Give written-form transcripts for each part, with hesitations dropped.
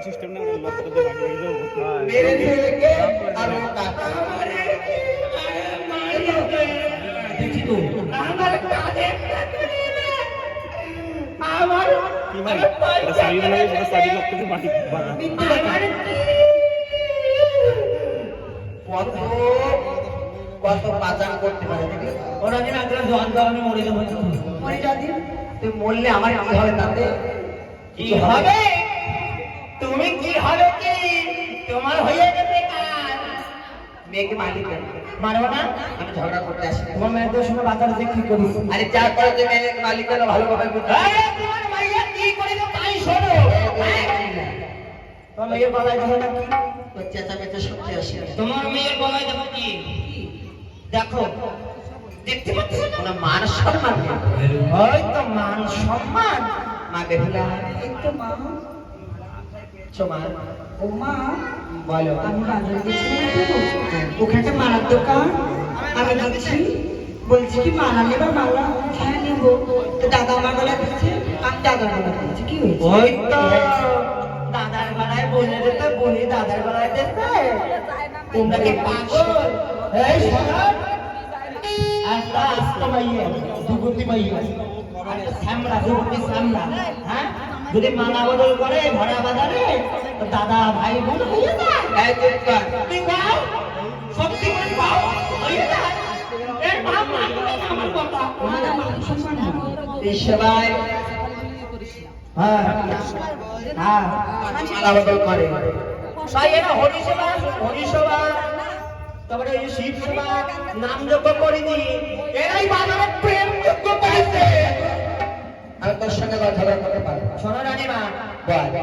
System না ওটা lock করতে বাকি বাকি দেবো মেরে ছেলেকে আর ও কাকা দেখি তো আমার কানে আমার কি ভাই এটা সারি না লাগে সেটা সারি লক করতে বাকি বাকি কত কত পাচার করতে পারে দেখি ওরা দিন আগে জল দাও আমি মরে যাবো মরে যাবি তুই মরলে আমার কি হবে তাতে কি হবে তুমি কি হবে কি তোমার হয়ে গেছে কাজ মেয়েকে মালিক মারো না আমি ঝগড়া করতে আসি তোমার মেয়েদের সঙ্গে বাজারে কি করিস আরে যা করে তুই মেয়েকে মালিক কেন ভালোভাবে বুঝতে আরে তোমার মাইয়া কি করিস তাই শোনো তোমার মেয়ের গলায় দেখো না কি তোর চেঁচা মেচা সত্যি আসে তোমার মেয়ের গলায় দেখো কি দেখো দেখতে পাচ্ছ ওরা মান সম্মান ওই তো মান সম্মান মা বেহুলা একটু মা ছোমা ও মা বলো আমি বাজারে গেছিলাম ওখানে একটা মালার দোকান আমি যাচ্ছি বলছি কি মালা নেবা মালা হ্যাঁ নেবো তো দাদা আমার গলায় দিচ্ছে আমি দাদার গলায় দিচ্ছি কি হয়েছে ওই তো দাদার গলায় বলে দিতে বলি দাদার গলায় দিতে তোমরা কি পাগল এই শোনো একটা আস্ত মাইয়া দুগুতি মাইয়া একটা শ্যামলা দুগুতি শ্যামলা হ্যাঁ যদি মালা বদল করে ভরা বাজারে তো দাদা ভাই বোন হয়ে যায় এই তুই কর তুই পাও সত্যি করে পাও হয়ে যায় এর ভাব না করে আমার কথা ওনারা মান সম্মান না এই সবাই হ্যাঁ হ্যাঁ মালা বদল করে তাই এরা হরিসভা তারপরে এই শিব সেবা নাম যজ্ঞ করেনি এরাই বাজারে প্রেম যজ্ঞ করেছে আমি তোর সঙ্গে কথা ঝগড়া করতে পারবো শোনো রানীমা বল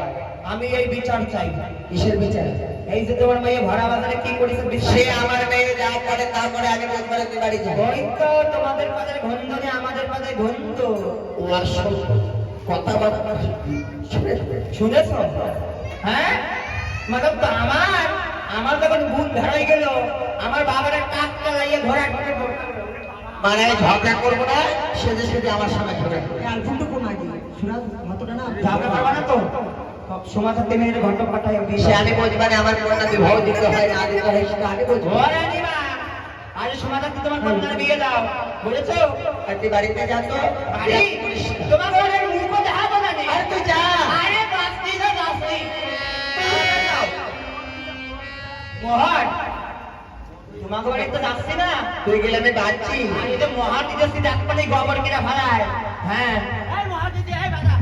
আমি এই বিচার চাই কিসের বিচার এই যে তোমার মেয়ে ভরা বাজারে কি করেছে সে আমার মেয়ে যা করে তা করে আমি বুধবারে তুই বাড়ি যা ওই তো তোমাদের বাজারে গন্ধনে আমাদের বাজারে গন্ধ ওর সব কথাবার্তা শুনে শুনেছ হ্যাঁ মানে তো আমার যখন বুধ ধরাই গেল আমার বাবার কাক চালাইয়ে ঘোরা মানে আমি ঝগড়া করবো না সেজে সেজে আমার সঙ্গে ঝগড়া করবে আলফুনটা কোন আগে শোনা মতটা না যাবে পারবা না তো সময় থাকতে মেয়ের ঘন্টা পাঠাই সে আমি বুঝবানে আমার কন্যা বিবাহ দিতে হয় না দিতে হয় সেটা আগে বুঝবো ঘরে নিবা আজ সময় থাকতে তোমার কন্যার বিয়ে দাও বুঝেছো আর তুই বাড়িতে যা তো বাড়ি তোমার ঘরের মুখ দেখাবো না রে। আর তুই যা আরে বাস্তি না বাস্তি মোহন তোমাকে বাড়ি তো যাচ্ছি না তুই গেলে আমি বাঁচছি আর এই যে মহান দিদি ডাক পালে গোবর কিনা ফেলায় হ্যাঁ এই মহান দিদি এই বাবা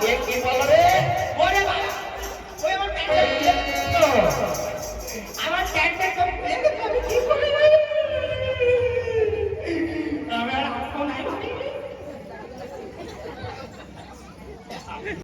এ কি বলো